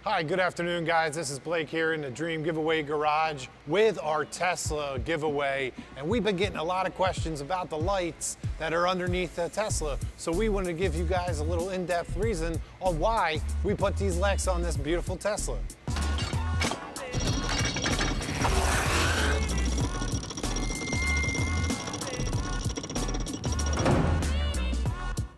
Hi, good afternoon, guys. This is Blake here in the Dream Giveaway Garage with our Tesla giveaway. And we've been getting a lot of questions about the lights that are underneath the Tesla. So we wanted to give you guys a little in-depth reason on why we put these lights on this beautiful Tesla.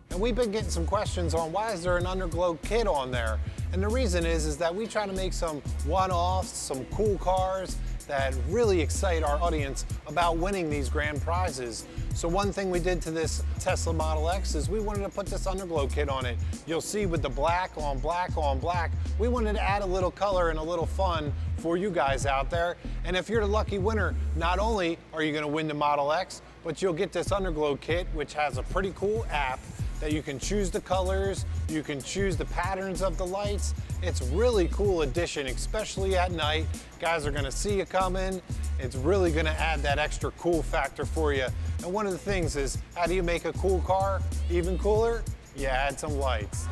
And we've been getting some questions on why is there an underglow kit on there? And the reason is that we try to make some one-offs, some cool cars that really excite our audience about winning these grand prizes. So one thing we did to this Tesla Model X is we wanted to put this underglow kit on it. You'll see with the black on black on black, we wanted to add a little color and a little fun for you guys out there. And if you're the lucky winner, not only are you gonna win the Model X, but you'll get this underglow kit, which has a pretty cool app that you can choose the colors, you can choose the patterns of the lights. It's really cool addition, especially at night. Guys are gonna see you coming. It's really gonna add that extra cool factor for you. And one of the things is, how do you make a cool car even cooler? You add some lights.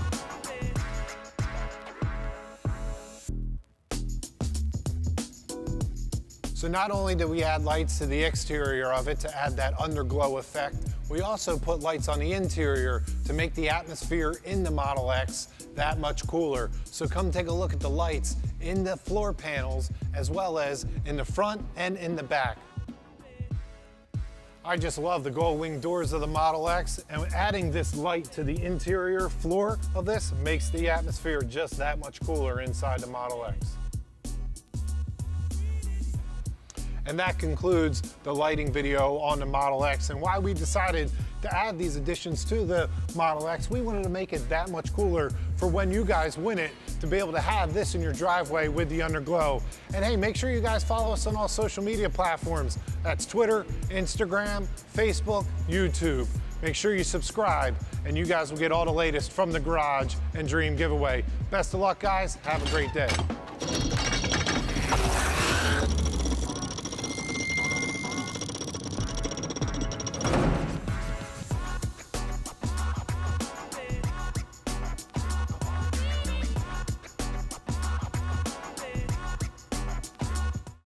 So not only did we add lights to the exterior of it to add that underglow effect, we also put lights on the interior to make the atmosphere in the Model X that much cooler. So come take a look at the lights in the floor panels as well as in the front and in the back. I just love the gold wing doors of the Model X, and adding this light to the interior floor of this makes the atmosphere just that much cooler inside the Model X. And that concludes the lighting video on the Model X and why we decided to add these additions to the Model X. We wanted to make it that much cooler for when you guys win it to be able to have this in your driveway with the underglow. And hey, make sure you guys follow us on all social media platforms. That's Twitter, Instagram, Facebook, YouTube. Make sure you subscribe and you guys will get all the latest from the garage and Dream Giveaway. Best of luck, guys. Have a great day.